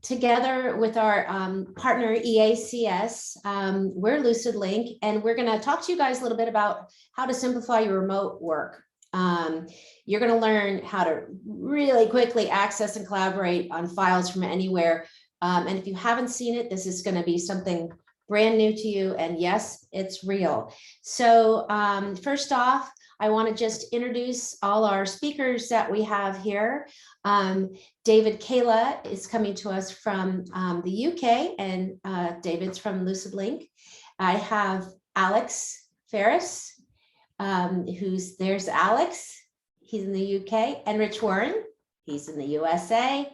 together with our partner EACS, we're LucidLink, and we're going to talk to you guys a little bit about how to simplify your remote work. You're going to learn how to really quickly access and collaborate on files from anywhere. And if you haven't seen it, this is going to be something brand new to you. And yes, it's real. So first off, I want to just introduce all our speakers that we have here. David Kayla is coming to us from the UK, and David's from LucidLink. I have Alex Ferris, there's Alex, he's in the UK, and Rich Warren, he's in the USA,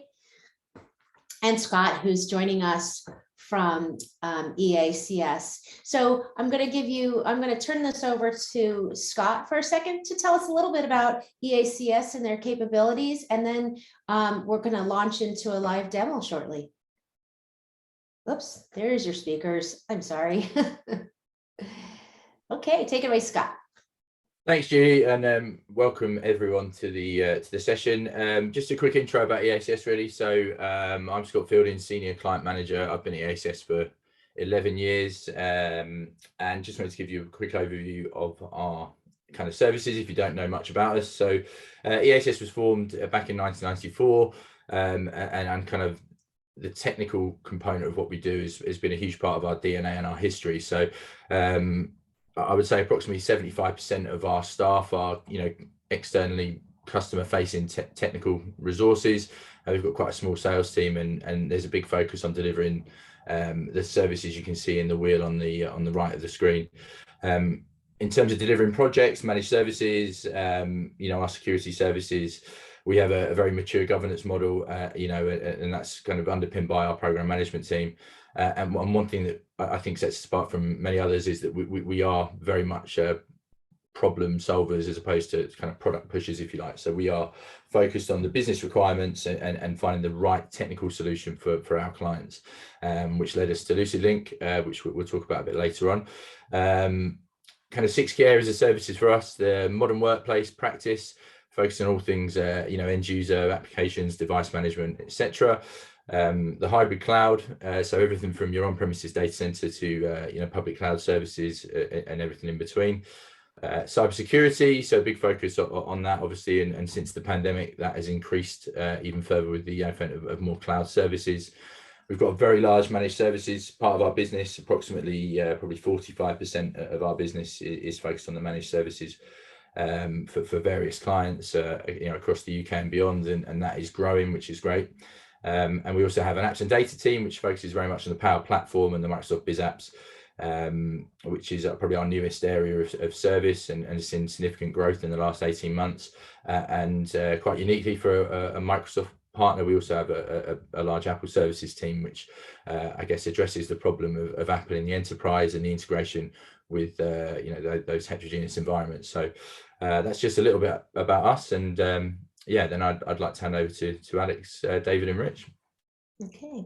and Scott, who's joining us from EACS. So I'm going to turn this over to Scott for a second to tell us a little bit about EACS and their capabilities, and then we're going to launch into a live demo shortly. Oops, there's your speakers. I'm sorry. Okay, take it away, Scott. Thanks, Julie, and welcome everyone to the session. Just a quick intro about EACS, really. So I'm Scott Fielding, Senior Client Manager. I've been at EACS for 11 years, and just wanted to give you a quick overview of our kind of services if you don't know much about us. So EACS was formed back in 1994, and kind of the technical component of what we do has been a huge part of our DNA and our history. So I would say approximately 75% of our staff are, externally customer-facing technical resources. We've got quite a small sales team, and there's a big focus on delivering the services you can see in the wheel on the right of the screen. In terms of delivering projects, managed services, our security services, we have a very mature governance model, and that's kind of underpinned by our program management team. And one thing that I think sets us apart from many others is that we are very much problem solvers as opposed to kind of product pushers, if you like. So we are focused on the business requirements and finding the right technical solution for our clients, which led us to LucidLink, which we'll talk about a bit later on. Kind of 6 key areas of services for us: the modern workplace practice, focusing on all things, end user applications, device management, etc. The hybrid cloud, so everything from your on-premises data center to public cloud services and everything in between. Cybersecurity, so a big focus on that, obviously, and since the pandemic that has increased even further with the advent of more cloud services. We've got a very large managed services part of our business. Approximately probably 45% of our business is focused on the managed services for various clients across the UK and beyond, and that is growing, which is great. And we also have an apps and data team, which focuses very much on the Power Platform and the Microsoft Biz Apps, which is probably our newest area of service and has seen significant growth in the last 18 months. And quite uniquely for a Microsoft partner, we also have a large Apple services team, which I guess addresses the problem of Apple in the enterprise and the integration with those heterogeneous environments. So that's just a little bit about us, and then I'd like to hand over to Alex, David, and Rich. Okay.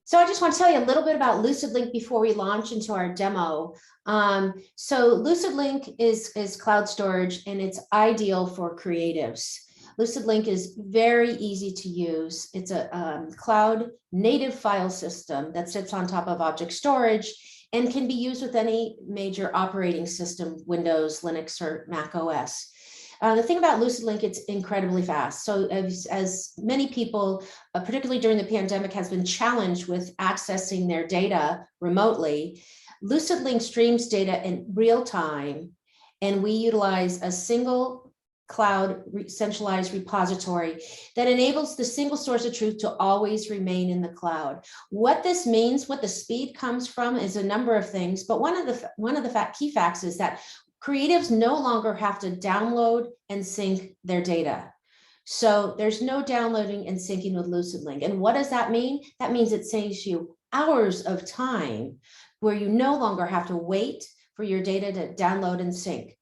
So I just want to tell you a little bit about LucidLink before we launch into our demo. So LucidLink is cloud storage, and it's ideal for creatives. LucidLink is very easy to use. It's a cloud native file system that sits on top of object storage and can be used with any major operating system, Windows, Linux, or Mac OS. The thing about LucidLink, it's incredibly fast. So as many people, particularly during the pandemic, has been challenged with accessing their data remotely, LucidLink streams data in real time, and we utilize a single cloud centralized repository that enables the single source of truth to always remain in the cloud. What this means, what the speed comes from, is a number of things, but one of the key facts is that creatives no longer have to download and sync their data. So there's no downloading and syncing with LucidLink. And what does that mean? That means it saves you hours of time where you no longer have to wait for your data to download and sync.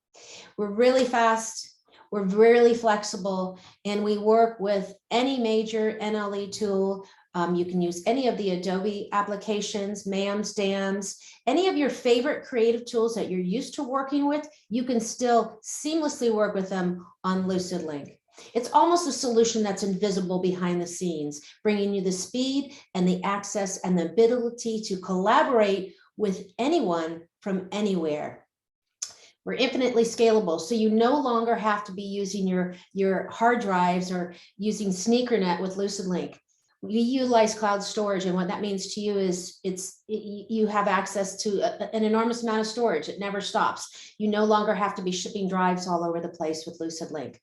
We're really fast. We're really flexible, and we work with any major NLE tool. You can use any of the Adobe applications, MAMs, DAMs, any of your favorite creative tools that you're used to working with. You can still seamlessly work with them on LucidLink. It's almost a solution that's invisible behind the scenes, bringing you the speed and the access and the ability to collaborate with anyone from anywhere. We're infinitely scalable, so you no longer have to be using your hard drives or using SneakerNet with LucidLink. We utilize cloud storage, and what that means to you is you have access to an enormous amount of storage. It never stops. You no longer have to be shipping drives all over the place with LucidLink.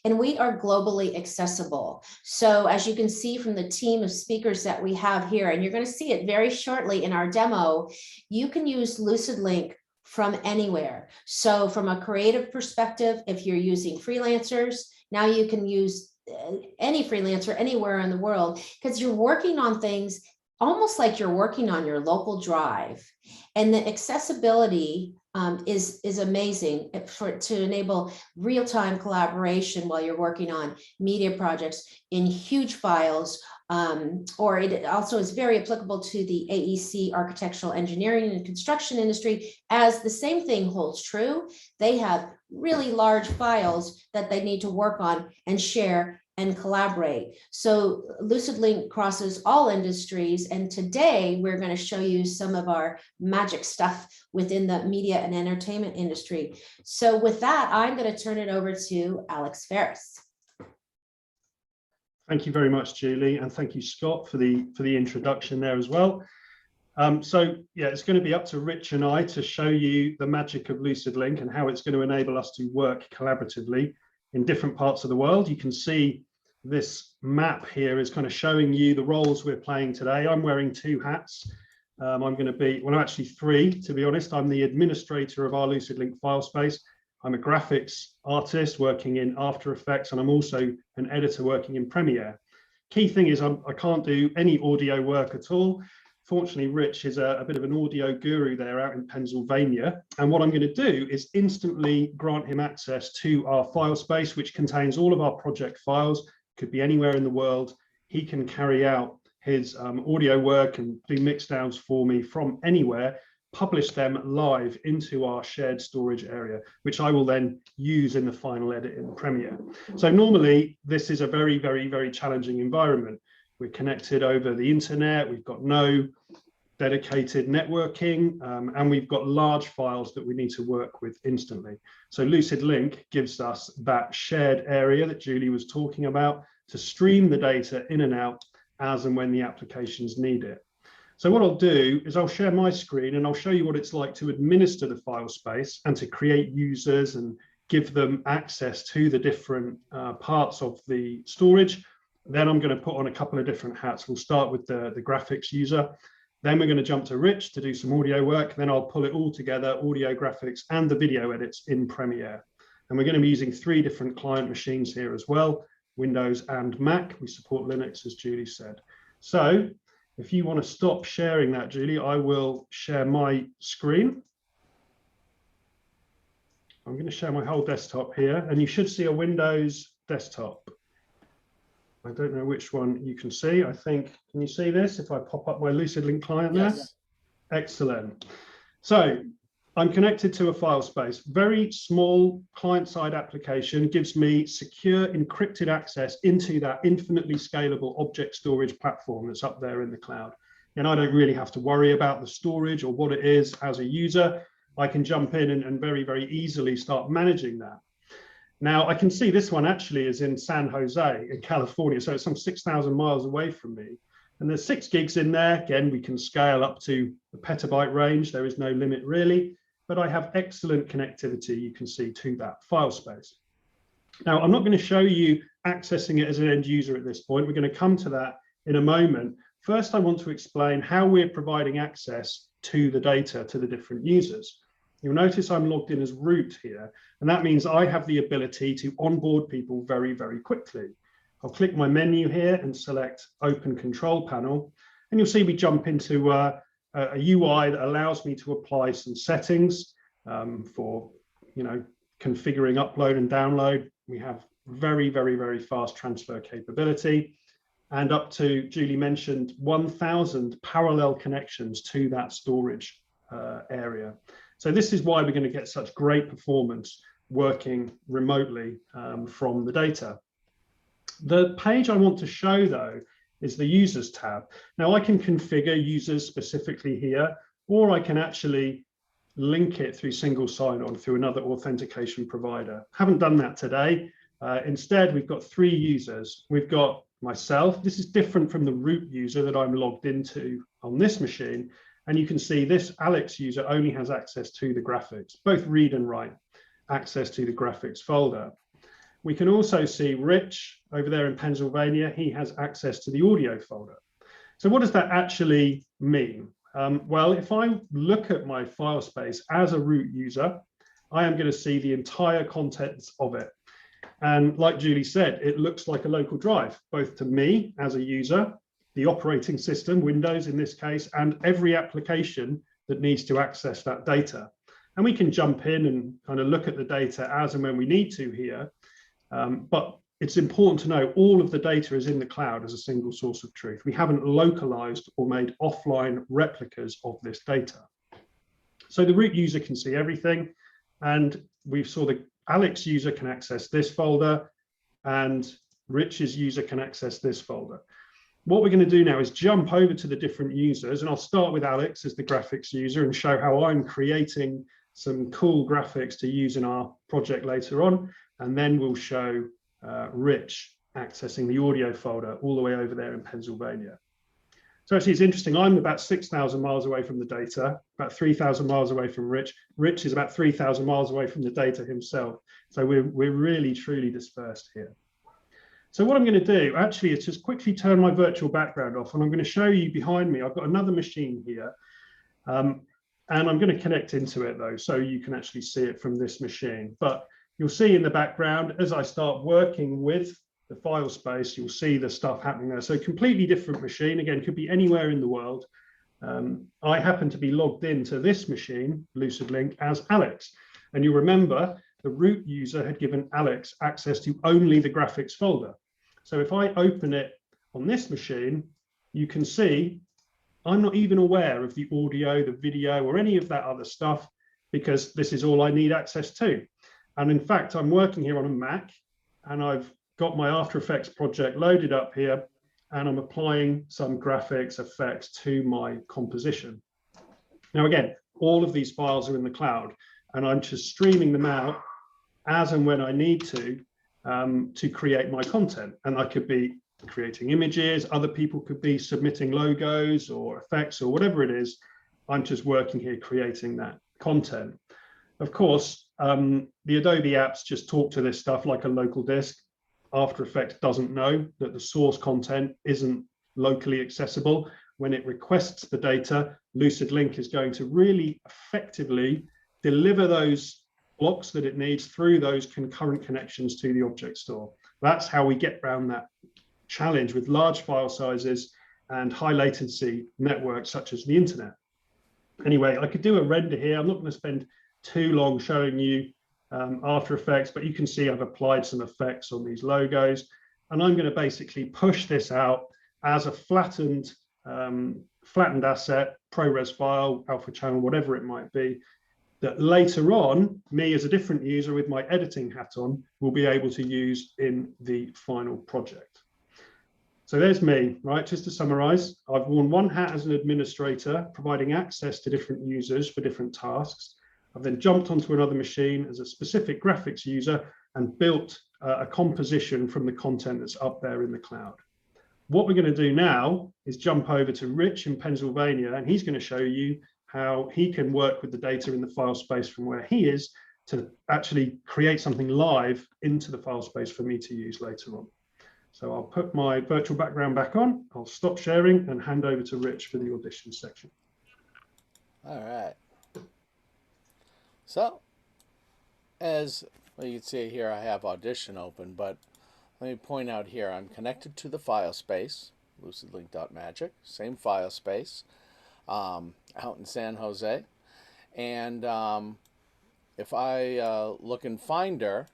And we are globally accessible. So as you can see from the team of speakers that we have here, and you're going to see it very shortly in our demo, you can use LucidLink from anywhere. So from a creative perspective, if you're using freelancers, now you can use any freelancer anywhere in the world, because you're working on things almost like you're working on your local drive. And the accessibility is amazing to enable real-time collaboration while you're working on media projects in huge files, or it also is very applicable to the AEC, architectural engineering and construction industry, as the same thing holds true. They have really large files that they need to work on and share and collaborate. So LucidLink crosses all industries. And today we're going to show you some of our magic stuff within the media and entertainment industry. So with that, I'm going to turn it over to Alex Ferris. Thank you very much, Julie, and thank you, Scott, for the introduction there as well. So yeah, it's going to be up to Rich and I to show you the magic of LucidLink and how it's going to enable us to work collaboratively in different parts of the world. You can see this map here is kind of showing you the roles we're playing today. I'm wearing two hats. I'm going to be, well, actually three, to be honest. I'm the administrator of our LucidLink Filespace. I'm a graphics artist working in After Effects, and I'm also an editor working in Premiere. Key thing is I can't do any audio work at all. Fortunately, Rich is a bit of an audio guru there out in Pennsylvania. And what I'm going to do is instantly grant him access to our file space, which contains all of our project files, could be anywhere in the world. He can carry out his audio work and do mix downs for me from anywhere, publish them live into our shared storage area, which I will then use in the final edit in Premiere. So normally this is a very, very, very challenging environment. We're connected over the internet. We've got no dedicated networking, and we've got large files that we need to work with instantly. So LucidLink gives us that shared area that Julie was talking about to stream the data in and out as and when the applications need it. So what I'll do is I'll share my screen and I'll show you what it's like to administer the file space and to create users and give them access to the different parts of the storage. Then I'm going to put on a couple of different hats. We'll start with the graphics user. Then we're going to jump to Rich to do some audio work. Then I'll pull it all together, audio, graphics, and the video edits in Premiere. And we're going to be using 3 different client machines here as well, Windows and Mac. We support Linux, as Julie said. So if you want to stop sharing that, Julie, I will share my screen. I'm going to share my whole desktop here, and you should see a Windows desktop. I don't know which one you can see. I think, can you see this? If I pop up my LucidLink client there? Yes. Excellent. So I'm connected to a file space. Very small client-side application gives me secure encrypted access into that infinitely scalable object storage platform that's up there in the cloud. And I don't really have to worry about the storage or what it is as a user. I can jump in and very, very easily start managing that. Now I can see this one actually is in San Jose in California, so it's some 6,000 miles away from me. And there's 6 gigs in there. Again, we can scale up to the petabyte range. There is no limit really, but I have excellent connectivity, you can see, to that file space. Now I'm not going to show you accessing it as an end user at this point. We're going to come to that in a moment. First, I want to explain how we're providing access to the data to the different users. You'll notice I'm logged in as root here, and that means I have the ability to onboard people very, very quickly. I'll click my menu here and select Open Control Panel, and you'll see we jump into a UI that allows me to apply some settings for, configuring upload and download. We have very, very, very fast transfer capability, and up to, Julie mentioned, 1,000 parallel connections to that storage area. So this is why we're going to get such great performance working remotely from the data. The page I want to show, though, is the Users tab. Now, I can configure users specifically here, or I can actually link it through single sign-on through another authentication provider. Haven't done that today. Instead, we've got 3 users. We've got myself. This is different from the root user that I'm logged into on this machine. And you can see this Alex user only has access to the graphics, both read and write access to the graphics folder. We can also see Rich over there in Pennsylvania. He has access to the audio folder. So what does that actually mean? Well, if I look at my file space as a root user, I am going to see the entire contents of it. And like Julie said, it looks like a local drive, both to me as a user, the operating system, Windows in this case, and every application that needs to access that data. And we can jump in and kind of look at the data as and when we need to here. But it's important to know all of the data is in the cloud as a single source of truth. We haven't localized or made offline replicas of this data. So the root user can see everything. And we saw the Alex user can access this folder and Rich's user can access this folder. What we're going to do now is jump over to the different users, and I'll start with Alex as the graphics user and show how I'm creating some cool graphics to use in our project later on. And then we'll show Rich accessing the audio folder all the way over there in Pennsylvania. So actually it's interesting, I'm about 6,000 miles away from the data, about 3,000 miles away from Rich. Rich is about 3,000 miles away from the data himself. So we're really, truly dispersed here. So what I'm going to do actually is just quickly turn my virtual background off, and I'm going to show you behind me. I've got another machine here, and I'm going to connect into it though, so you can actually see it from this machine. But you'll see in the background, as I start working with the file space, you'll see the stuff happening there. So completely different machine, again, could be anywhere in the world. I happen to be logged into this machine, LucidLink, as Alex. And you remember the root user had given Alex access to only the graphics folder. So if I open it on this machine, you can see I'm not even aware of the audio, the video, or any of that other stuff, because this is all I need access to. And in fact, I'm working here on a Mac, and I've got my After Effects project loaded up here, and I'm applying some graphics effects to my composition. Now, again, all of these files are in the cloud, and I'm just streaming them out as and when I need to create my content. And I could be creating images, other people could be submitting logos or effects or whatever it is. I'm just working here creating that content. Of course, the Adobe apps just talk to this stuff like a local disk. After Effects doesn't know that the source content isn't locally accessible. When it requests the data, LucidLink is going to really effectively deliver those blocks that it needs through those concurrent connections to the object store. That's how we get around that challenge with large file sizes and high latency networks such as the internet. Anyway, I could do a render here. I'm not going to spend too long showing you After Effects, but you can see I've applied some effects on these logos, and I'm going to basically push this out as a flattened asset, ProRes file, alpha channel, whatever it might be, that later on, me as a different user with my editing hat on will be able to use in the final project. So there's me, right? Just to summarize, I've worn one hat as an administrator, providing access to different users for different tasks. I've then jumped onto another machine as a specific graphics user and built a composition from the content that's up there in the cloud. What we're going to do now is jump over to Rich in Pennsylvania, and he's going to show you how he can work with the data in the file space from where he is to actually create something live into the file space for me to use later on. So I'll put my virtual background back on, I'll stop sharing and hand over to Rich for the audition section. All right. So, as well, you can see here, I have Audition open, but let me point out here, I'm connected to the file space, lucidlink.magic, same file space, out in San Jose. And if I look in Finder,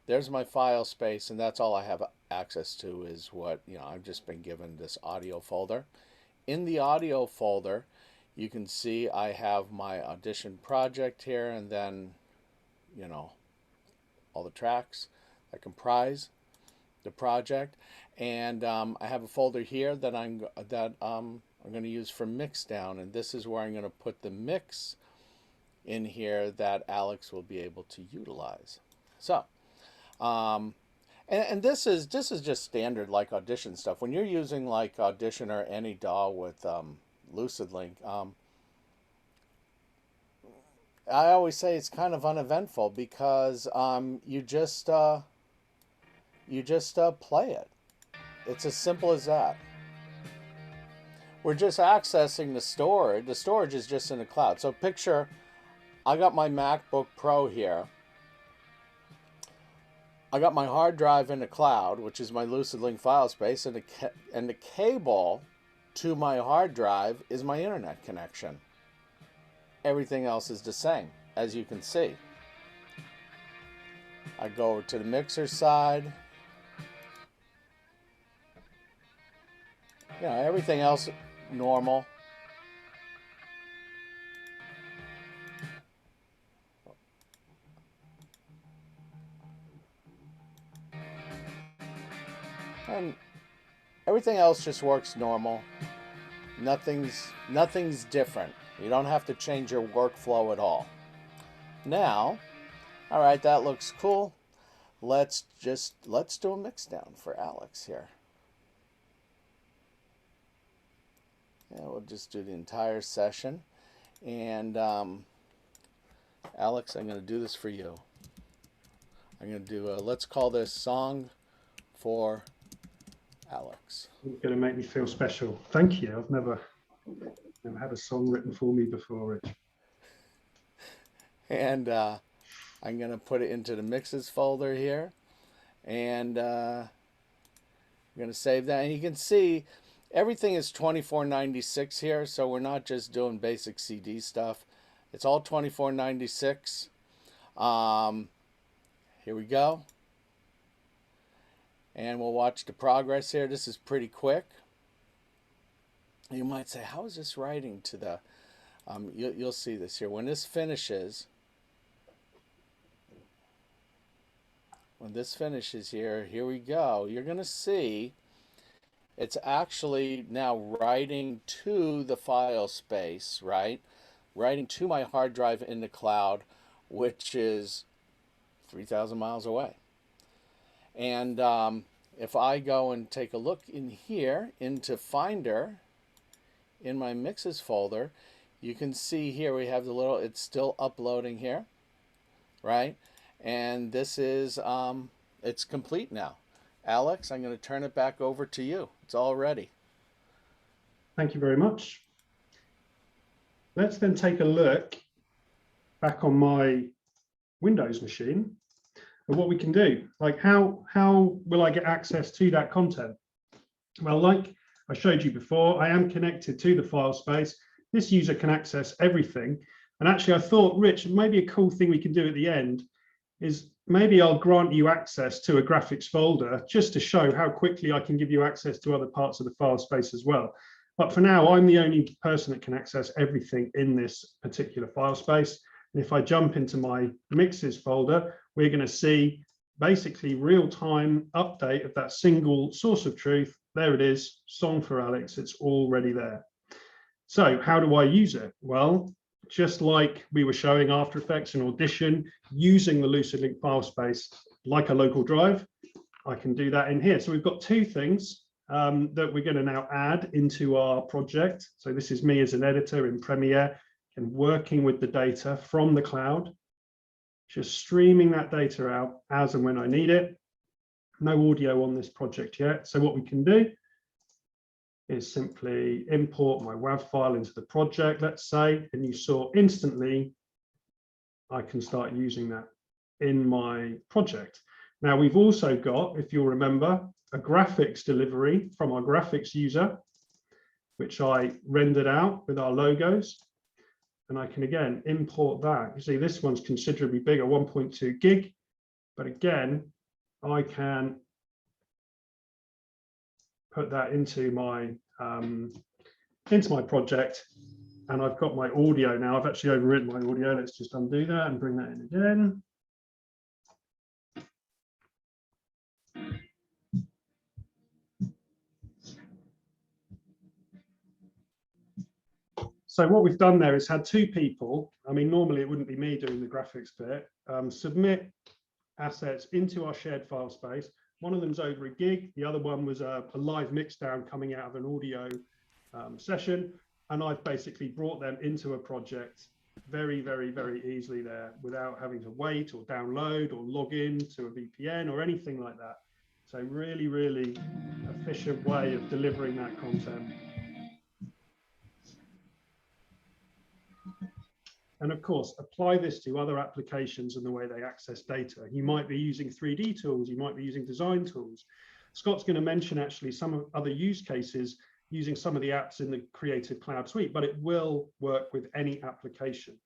there's my file space, and that's all I have access to is what, I've just been given this audio folder. In the audio folder, you can see I have my audition project here, and then, all the tracks that comprise the project, and I have a folder here that I'm going to use for mix down, and this is where I'm going to put the mix in here that Alex will be able to utilize. So, and this is just standard like Audition stuff. When you're using like Audition or any DAW with LucidLink, I always say it's kind of uneventful because you just play it. It's as simple as that. We're just accessing the storage. The storage is just in the cloud. So picture, I got my MacBook Pro here. I got my hard drive in the cloud, which is my LucidLink Filespace, and the cable to my hard drive is my internet connection. Everything else is the same, as you can see. I go over to the mixer side. You know, everything else normal. And everything else just works normal. Nothing's different. You don't have to change your workflow at all. Now, all right, that looks cool. Let's do a mix down for Alex here. Yeah, we'll just do the entire session. And Alex, I'm going to do this for you. I'm going to do let's call this Song for Alex. You're going to make me feel special. Thank you. I've never had a song written for me before, Rich. And I'm going to put it into the mixes folder here. And I'm going to save that. And you can see everything is 2496 here. So we're not just doing basic CD stuff. It's all 2496. Here we go. And we'll watch the progress here. This is pretty quick. You might say, how is this writing to the... you'll see this here. When this finishes here we go. You're going to see it's actually now writing to the file space, right? Writing to my hard drive in the cloud, which is 3,000 miles away. And if I go and take a look in here into Finder, in my mixes folder, you can see here we have the little, it's still uploading here, right? And this is, it's complete now. Alex, I'm going to turn it back over to you. It's all ready. Thank you very much. Let's then take a look back on my Windows machine and what we can do. Like how will I get access to that content? Well, like I showed you before, I am connected to the file space. This user can access everything. And actually I thought, Rich, maybe a cool thing we can do at the end is maybe I'll grant you access to a graphics folder just to show how quickly I can give you access to other parts of the file space as well. But for now, I'm the only person that can access everything in this particular file space. And if I jump into my mixes folder, we're going to see basically real-time update of that single source of truth. There it is, Song for Alex. It's already there. So how do I use it? Well, just like we were showing After Effects and Audition, using the LucidLink file space like a local drive, I can do that in here. So we've got two things that we're going to now add into our project. So this is me as an editor in Premiere and working with the data from the cloud, just streaming that data out as and when I need it. No audio on this project yet. So what we can do is simply import my WAV file into the project, let's say, and you saw instantly I can start using that in my project. Now we've also got, if you'll remember, a graphics delivery from our graphics user, which I rendered out with our logos. And I can again import that. You see this one's considerably bigger, 1.2 gig. But again, I can put that into my project, and I've got my audio now. I've actually overwritten my audio. Let's just undo that and bring that in again. So what we've done there is had two people, I mean, normally it wouldn't be me doing the graphics bit, submit assets into our shared file space. One of them's over a gig, the other one was a live mix down coming out of an audio session. And I've basically brought them into a project very, very, very easily there without having to wait or download or log in to a VPN or anything like that. So really, really efficient way of delivering that content. And of course, apply this to other applications and the way they access data. You might be using 3D tools, you might be using design tools. Scott's going to mention actually some other use cases using some of the apps in the Creative Cloud Suite, but it will work with any application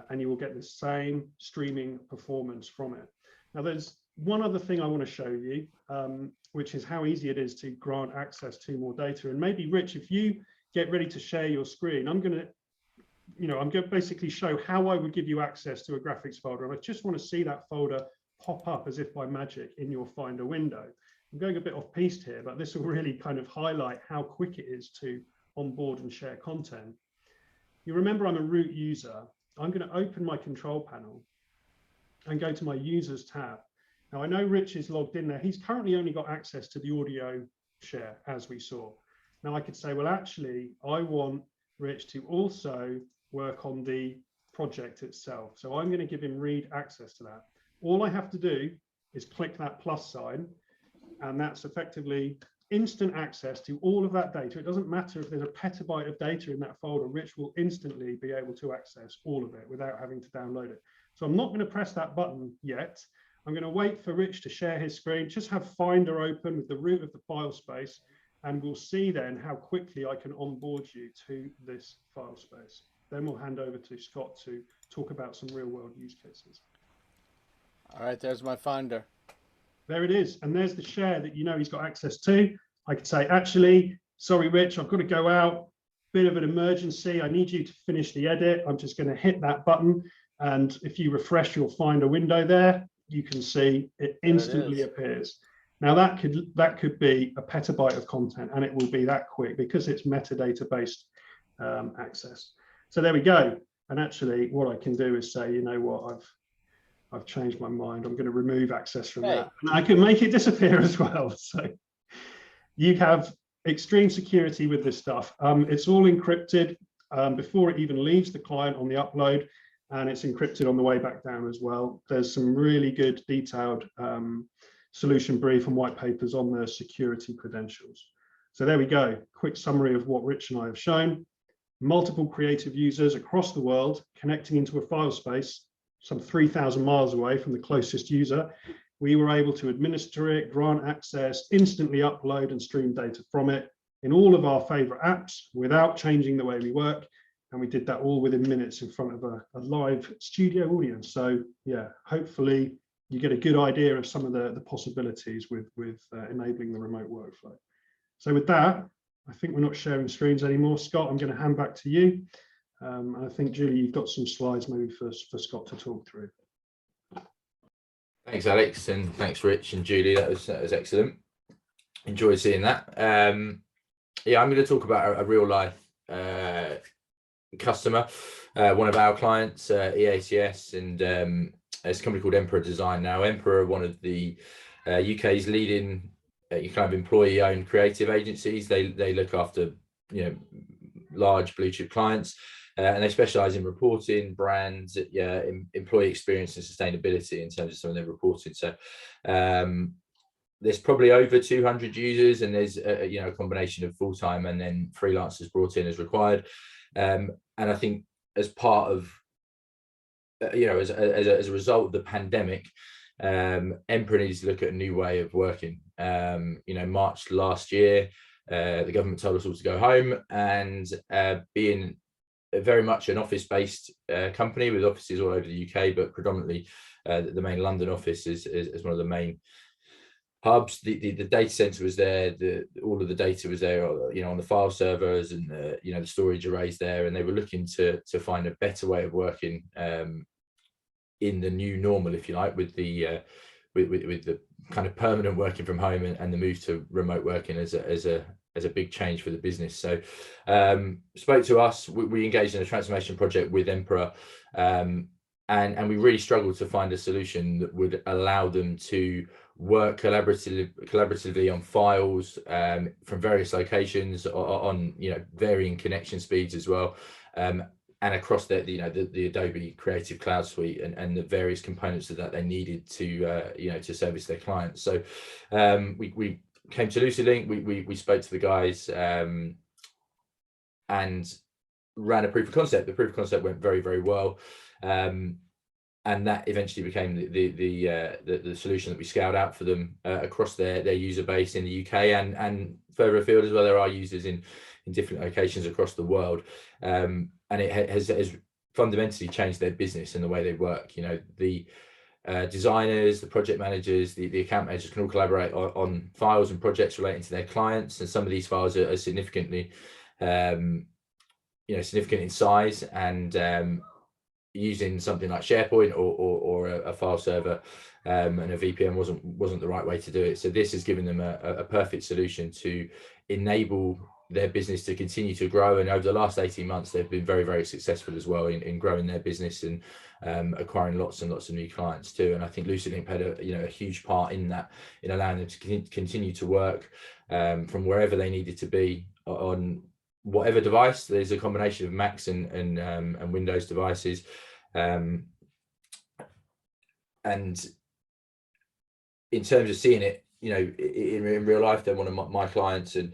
and you will get the same streaming performance from it. Now, there's one other thing I want to show you, which is how easy it is to grant access to more data. And maybe, Rich, if you get ready to share your screen, I'm going to basically show how I would give you access to a graphics folder. And I just want to see that folder pop up as if by magic in your Finder window. I'm going a bit off piste here, but this will really kind of highlight how quick it is to onboard and share content. You remember I'm a root user. I'm going to open my control panel and go to my users tab. Now I know Rich is logged in there. He's currently only got access to the audio share, as we saw. Now I could say, well, actually, I want Rich to also work on the project itself. So I'm going to give him read access to that. All I have to do is click that plus sign, and that's effectively instant access to all of that data. It doesn't matter if there's a petabyte of data in that folder, Rich will instantly be able to access all of it without having to download it. So I'm not going to press that button yet. I'm going to wait for Rich to share his screen, just have Finder open with the root of the file space, and we'll see then how quickly I can onboard you to this file space. Then we'll hand over to Scott to talk about some real world use cases. All right, there's my Finder. There it is. And there's the share that you know he's got access to. I could say, actually, sorry, Rich, I've got to go out. Bit of an emergency. I need you to finish the edit. I'm just going to hit that button. And if you refresh your Finder window there, you can see it instantly appears. Now that could be a petabyte of content, and it will be that quick because it's metadata based access. So there we go. And actually what I can do is say, you know what, I've changed my mind. I'm going to remove access from that. And I can make it disappear as well. So you have extreme security with this stuff. It's all encrypted before it even leaves the client on the upload, and it's encrypted on the way back down as well. There's some really good detailed solution brief and white papers on the security credentials. So there we go. Quick summary of what Rich and I have shown. Multiple creative users across the world connecting into a file space some 3,000 miles away from the closest user. We were able to administer it, grant access, instantly upload and stream data from it in all of our favorite apps without changing the way we work. And we did that all within minutes in front of a live studio audience. So yeah, hopefully you get a good idea of some of the possibilities with enabling the remote workflow. So with that, I think we're not sharing screens anymore. Scott, I'm going to hand back to you. And I think, Julie, you've got some slides maybe for Scott to talk through. Thanks, Alex, and thanks, Rich and Julie. That was excellent. Enjoyed seeing that. Yeah, I'm going to talk about a real life customer, one of our clients, EACS, and it's a company called Emperor Design. Now, Emperor are one of the UK's leading kind of employee-owned creative agencies. They look after large blue chip clients. And they specialize in reporting, brands, employee experience and sustainability in terms of some of their reporting. So there's probably over 200 users, and there's a combination of full-time and then freelancers brought in as required. And I think as part of, as a result of the pandemic, Emperor needs to look at a new way of working. March last year, the government told us all to go home, and being very much an office-based company with offices all over the UK, but predominantly the main London office is one of the main hubs. The data center was there, all of the data was there, on the file servers and the storage arrays there, and they were looking to find a better way of working in the new normal, if you like, with the kind of permanent working from home and the move to remote working as a big change for the business. So spoke to us, we engaged in a transformation project with Emperor, and we really struggled to find a solution that would allow them to work collaboratively on files from various locations, on varying connection speeds as well, and across the Adobe Creative Cloud Suite and the various components of that they needed to to service their clients. So we came to LucidLink. We spoke to the guys and ran a proof of concept. The proof of concept went very, very well, and that eventually became the solution that we scaled out for them across their user base in the UK and further afield as well. There are users in different locations across the world, and it has fundamentally changed their business and the way they work. The designers, the project managers, the account managers can all collaborate on files and projects relating to their clients, and some of these files are significantly significant in size, and using something like SharePoint or a file server and a VPN wasn't the right way to do it. So this has given them a perfect solution to enable their business to continue to grow. And over the last 18 months, they've been very, very successful as well in growing their business and acquiring lots and lots of new clients too. And I think LucidLink had a huge part in that, in allowing them to continue to work from wherever they needed to be on whatever device. There's a combination of Macs and Windows devices, and in terms of seeing it, in real life, they're one of my clients, and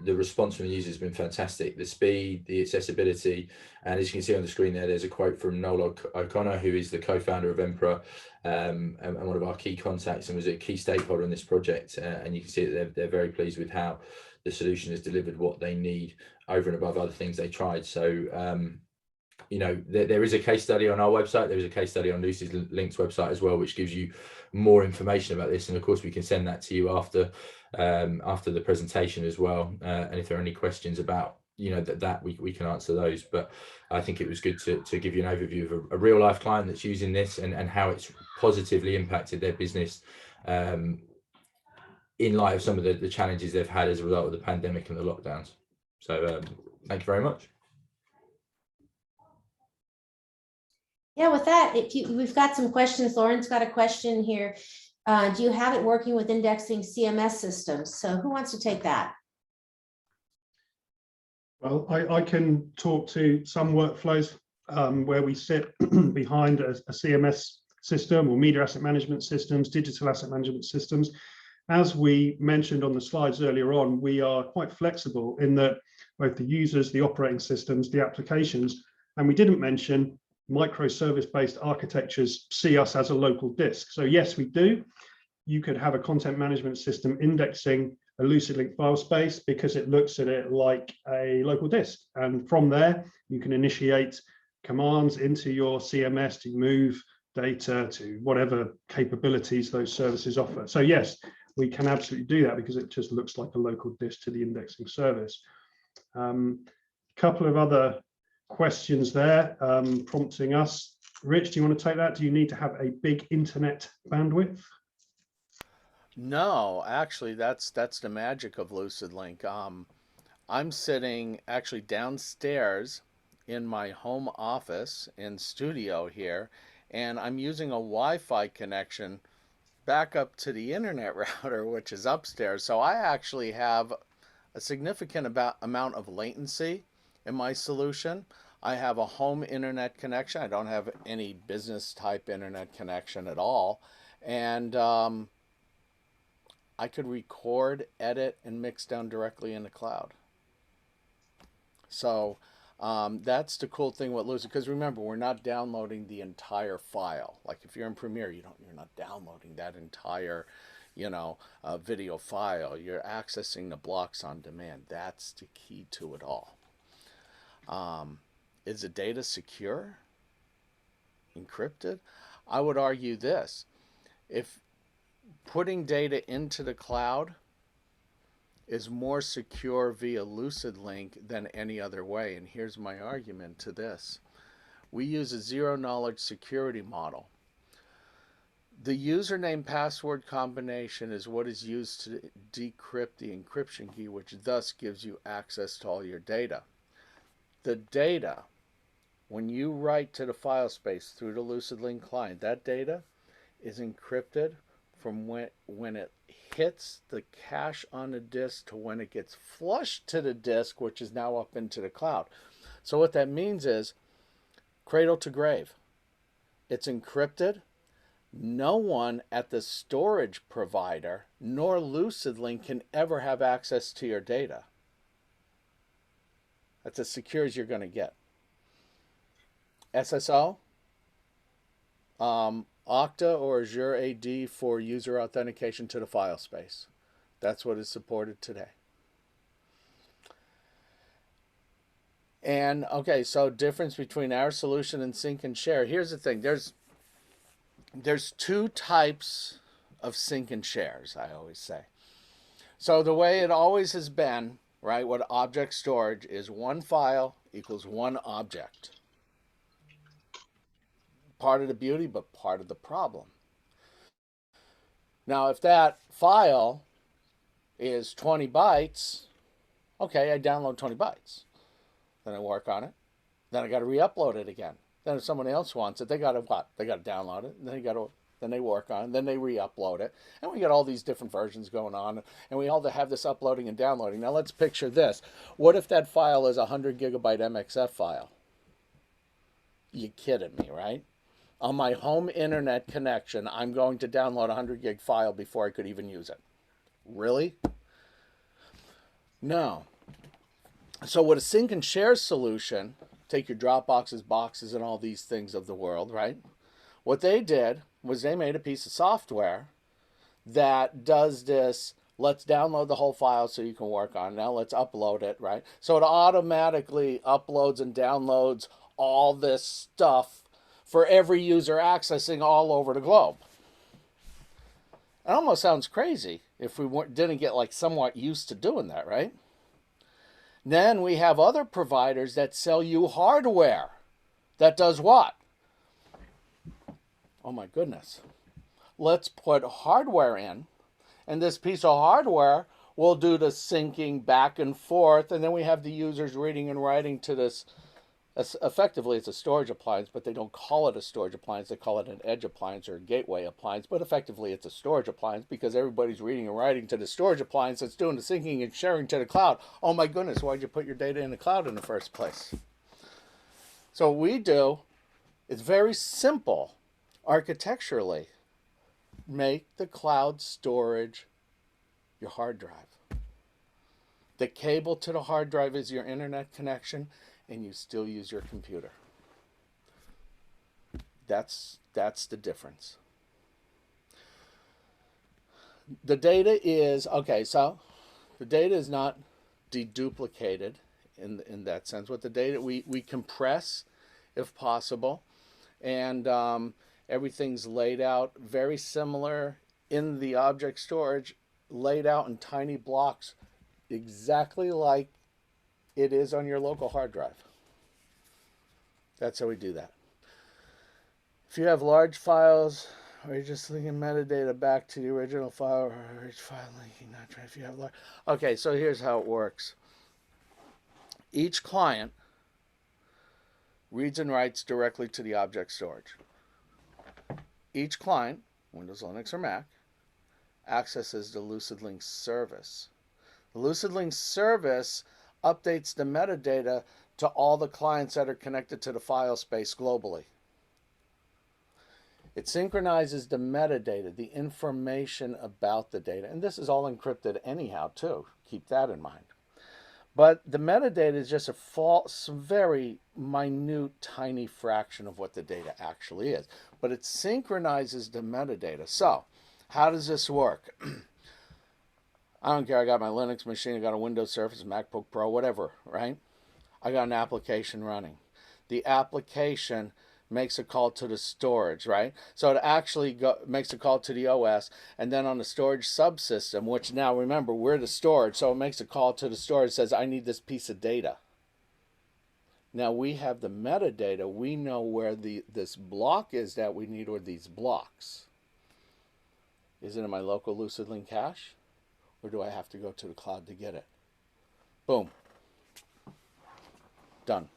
the response from the users has been fantastic. The speed, the accessibility, and as you can see on the screen there's a quote from Noel O'Connor, who is the co-founder of Emperor, and one of our key contacts, and was a key stakeholder in this project. And you can see that they're very pleased with how the solution has delivered what they need over and above other things they tried. So there is a case study on our website. There is a case study on LucidLink's website as well, which gives you more information about this. And of course, we can send that to you after the presentation as well. And if there are any questions about that we can answer those. But I think it was good to give you an overview of a real life client that's using this and how it's positively impacted their business in light of some of the challenges they've had as a result of the pandemic and the lockdowns. So thank you very much. Yeah, with that, we've got some questions. Lauren's got a question here. Do you have it working with indexing CMS systems? So who wants to take that? Well, I can talk to some workflows where we sit behind a CMS system or media asset management systems, digital asset management systems. As we mentioned on the slides earlier on, we are quite flexible in that both the users, the operating systems, the applications, and we didn't mention microservice-based architectures see us as a local disk. So yes, we do. You could have a content management system indexing a LucidLink file space because it looks at it like a local disk. And from there, you can initiate commands into your CMS to move data to whatever capabilities those services offer. So yes, we can absolutely do that because it just looks like a local disk to the indexing service. Couple of other questions there prompting us. Rich, do you want to take that? Do you need to have a big internet bandwidth? No, actually, that's the magic of LucidLink. I'm sitting actually downstairs in my home office in studio here, and I'm using a Wi-Fi connection back up to the internet router, which is upstairs. So I actually have a significant amount of latency in my solution. I have a home internet connection. I don't have any business type internet connection at all. And I could record, edit, and mix down directly in the cloud. So that's the cool thing with Lucid, because remember, we're not downloading the entire file. Like if you're in Premiere, you're not downloading that entire video file. You're accessing the blocks on demand. That's the key to it all. Is the data secure? Encrypted? I would argue this. If putting data into the cloud is more secure via LucidLink than any other way, and here's my argument to this. We use a zero-knowledge security model. The username password combination is what is used to decrypt the encryption key, which thus gives you access to all your data. The data, when you write to the file space through the LucidLink client, that data is encrypted from when it hits the cache on the disk to when it gets flushed to the disk, which is now up into the cloud. So what that means is cradle to grave. It's encrypted. No one at the storage provider nor LucidLink can ever have access to your data. That's as secure as you're going to get. SSO, Okta or Azure AD for user authentication to the file space. That's what is supported today. And okay, so difference between our solution and sync and share. Here's the thing. There's two types of sync and shares, I always say. So the way it always has been, right, what object storage is, one file equals one object. Part of the beauty, but part of the problem. Now, if that file is 20 bytes, okay, I download 20 bytes. Then I work on it. Then I got to re-upload it again. Then if someone else wants it, they got to what? They got to download it. And then they work on it. Then they re-upload it. And we got all these different versions going on. And we all have this uploading and downloading. Now let's picture this. What if that file is a 100 gigabyte MXF file? You kidding me, right? On my home internet connection, I'm going to download a 100 gig file before I could even use it. Really? No. So with a sync and share solution, take your Dropboxes, boxes, and all these things of the world, right? What they did was they made a piece of software that does this. Let's download the whole file so you can work on it. Now let's upload it, right? So it automatically uploads and downloads all this stuff for every user accessing all over the globe. It almost sounds crazy if we didn't get like somewhat used to doing that, right? Then we have other providers that sell you hardware that does what? Oh my goodness. Let's put hardware in, and this piece of hardware will do the syncing back and forth, and then we have the users reading and writing to this. Effectively, it's a storage appliance, but they don't call it a storage appliance. They call it an edge appliance or a gateway appliance, but effectively it's a storage appliance because everybody's reading and writing to the storage appliance that's doing the syncing and sharing to the cloud. Oh my goodness, why'd you put your data in the cloud in the first place? So what we do, it's very simple architecturally. Make the cloud storage your hard drive. The cable to the hard drive is your internet connection, and you still use your computer. That's the difference. The data is, okay, so the data is not deduplicated in that sense. What the data, we compress if possible, and everything's laid out very similar in the object storage, laid out in tiny blocks, exactly like it is on your local hard drive. That's how we do that. If you have large files, or you're just linking metadata back to the original file, or each file linking, not trying if you have large. Okay, so here's how it works. Each client reads and writes directly to the object storage. Each client, Windows, Linux, or Mac, accesses the LucidLink service. The LucidLink service updates the metadata to all the clients that are connected to the file space globally. It synchronizes the metadata, the information about the data. And this is all encrypted anyhow, too. Keep that in mind. But the metadata is just a very minute, tiny fraction of what the data actually is. But it synchronizes the metadata. So, how does this work? I don't care, I got my Linux machine, I got a Windows Surface, MacBook Pro, whatever, right? I got an application running. The application makes a call to the storage, right? So it actually makes a call to the OS, and then on the storage subsystem, which now remember, we're the storage, so it makes a call to the storage, says, I need this piece of data. Now we have the metadata, we know where this block is that we need, or these blocks. Is it in my local LucidLink cache, or do I have to go to the cloud to get it? Boom. Done.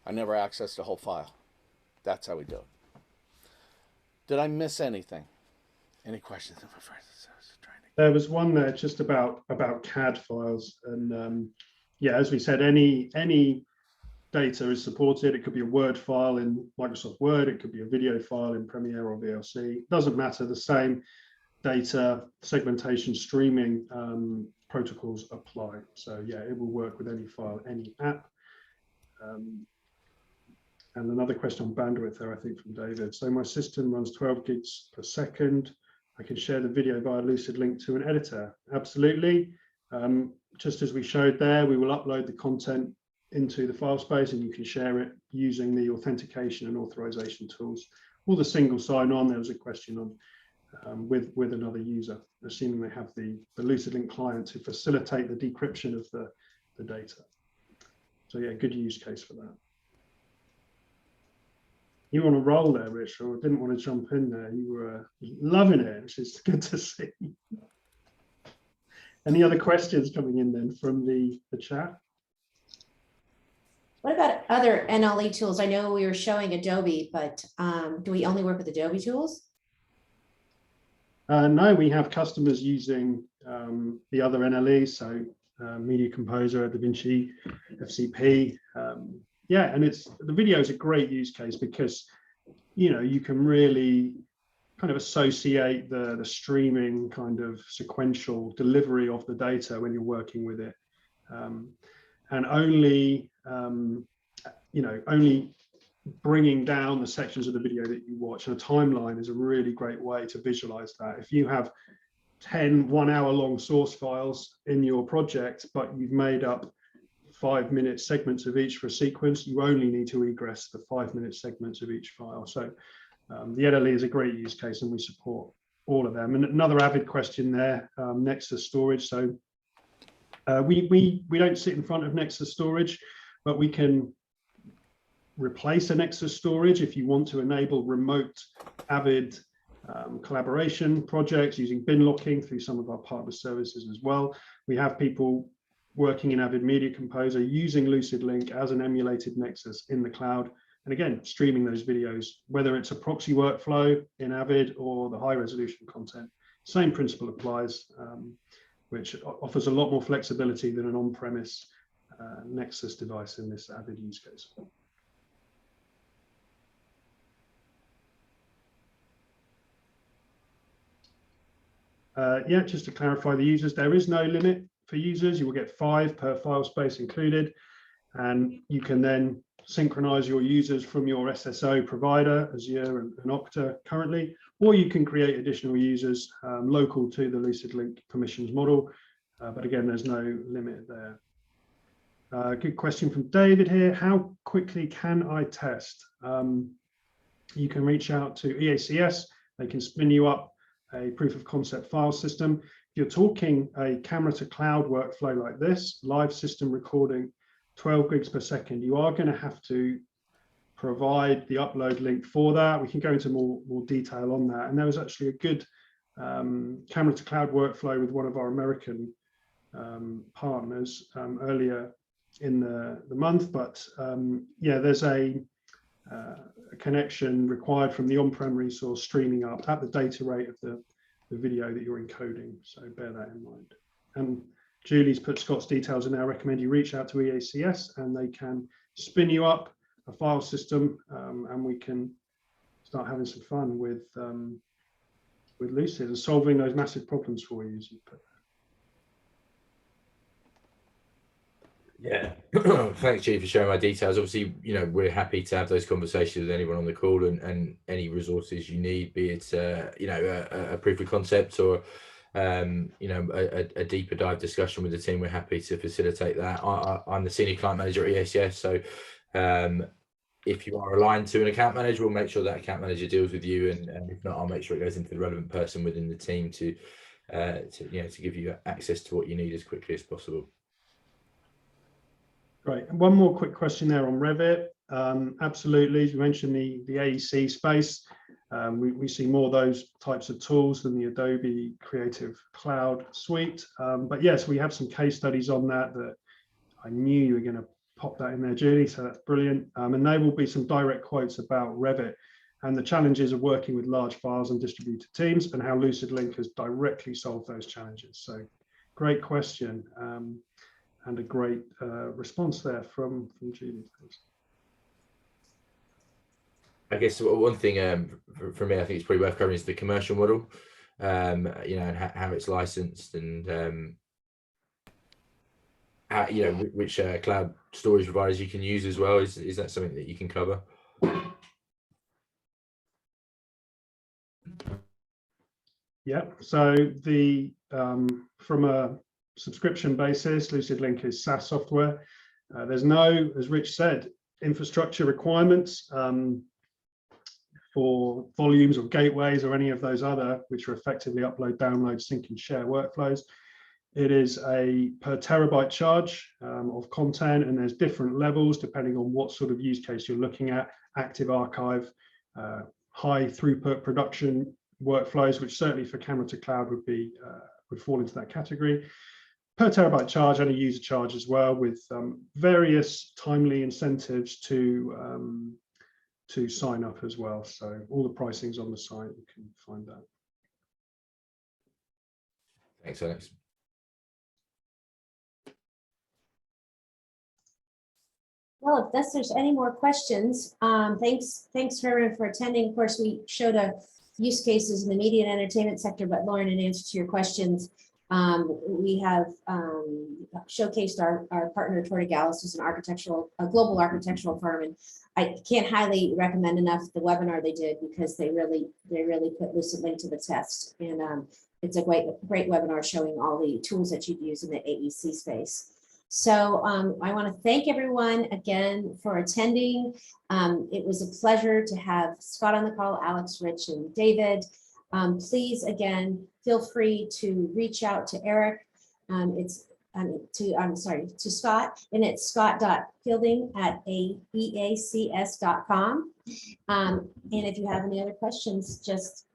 I never accessed the whole file. That's how we do it. Did I miss anything? Any questions? There was one there just about CAD files, and yeah, as we said, any data is supported. It could be a Word file in Microsoft Word, it could be a video file in Premiere or VLC. Doesn't matter. The same data segmentation streaming protocols apply. So yeah, it will work with any file, any app. And another question on bandwidth there, I think, from David. So my system runs 12 gigs per second. I can share the video via LucidLink to an editor. Absolutely. Just as we showed there, we will upload the content into the file space and you can share it using the authentication and authorization tools. Or the single sign-on, there was a question on with another user, assuming they have the LucidLink client to facilitate the decryption of the data. So yeah, good use case for that. You want to roll there, Rich, or didn't want to jump in there? You were loving it, which is good to see. Any other questions coming in then from the chat? What about other NLE tools? I know we were showing Adobe, but do we only work with Adobe tools? No, we have customers using the other NLEs, so Media Composer, DaVinci, FCP. Yeah, and the video is a great use case because, you know, you can really kind of associate the streaming kind of sequential delivery of the data when you're working with it. And only, you know, only bringing down the sections of the video that you watch, and a timeline is a really great way to visualize that. If you have 10 1-hour-long source files in your project, but you've made up 5-minute segments of each for a sequence, you only need to egress the 5-minute segments of each file. So the NLE is a great use case and we support all of them. And another avid question there, Nexus storage. So we don't sit in front of Nexus storage, but we can replace a Nexus storage if you want to enable remote Avid collaboration projects using bin locking through some of our partner services as well. We have people working in Avid Media Composer using LucidLink as an emulated Nexus in the cloud. And again, streaming those videos, whether it's a proxy workflow in Avid or the high resolution content, same principle applies, which offers a lot more flexibility than an on-premise Nexus device in this Avid use case. Yeah, just to clarify the users, there is no limit for users. You will get 5 per file space included, and you can then synchronize your users from your SSO provider, Azure and Okta currently, or you can create additional users local to the LucidLink permissions model. But again, there's no limit there. Good question from David here. How quickly can I test? You can reach out to EACS. They can spin you up a proof of concept file system. If you're talking a camera to cloud workflow like this, live system recording 12 gigs per second, you are going to have to provide the upload link for that. We can go into more detail on that. And there was actually a good camera to cloud workflow with one of our American partners earlier in the month. But yeah, there's a connection required from the on-prem resource streaming up at the data rate of the video that you're encoding. So bear that in mind. And Julie's put Scott's details in there. I recommend you reach out to EACS and they can spin you up a file system and we can start having some fun with Lucid and solving those massive problems for you, as you put. Yeah, thanks, Chief, for sharing my details. Obviously, you know, we're happy to have those conversations with anyone on the call, and any resources you need, be it you know, a proof of concept or you know, a deeper dive discussion with the team. We're happy to facilitate that. I'm the senior client manager at EACS, so if you are aligned to an account manager, we'll make sure that account manager deals with you, and if not, I'll make sure it goes into the relevant person within the team to you know, to give you access to what you need as quickly as possible. Right, and one more quick question there on Revit. absolutely. As you mentioned, the AEC space. We see more of those types of tools than the Adobe Creative Cloud Suite. But yes, we have some case studies on that I knew you were going to pop that in there, Julie, so that's brilliant. And there will be some direct quotes about Revit and the challenges of working with large files and distributed teams, and how LucidLink has directly solved those challenges. So great question, and a great response there from Julie. I guess one thing for me, I think it's probably worth covering is the commercial model, you know, and how it's licensed, and how, you know, which cloud storage providers you can use as well. Is that something that you can cover? Yeah, so the from a subscription basis, LucidLink is SaaS software. There's no, as Rich said, infrastructure requirements for volumes or gateways or any of those other, which are effectively upload, download, sync and share workflows. It is a per terabyte charge of content, and there's different levels depending on what sort of use case you're looking at. Active archive, high throughput production workflows, which certainly for camera to cloud would fall into that category. Per terabyte charge and a user charge as well, with various timely incentives to sign up as well. So all the pricing's on the site, you can find that. Thanks, Alex. Well, if there's any more questions, thanks everyone for attending. Of course, we showed use cases in the media and entertainment sector, but Lauren, in answer to your questions, we have showcased our partner Tortigalis, who's a global architectural firm, and I can't highly recommend enough the webinar they did, because they really put LucidLink to the test, and it's a great webinar showing all the tools that you'd use in the AEC space. So I want to thank everyone again for attending. It was a pleasure to have Scott on the call, Alex, Rich, and David. Please, again, feel free to reach out to Eric. To Scott, and it's scott.fielding at eacs.com. And if you have any other questions, just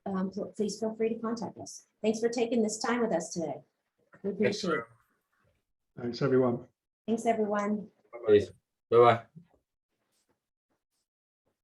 please feel free to contact us. Thanks for taking this time with us today. We appreciate it. Thanks, everyone. Thanks, everyone. Bye-bye.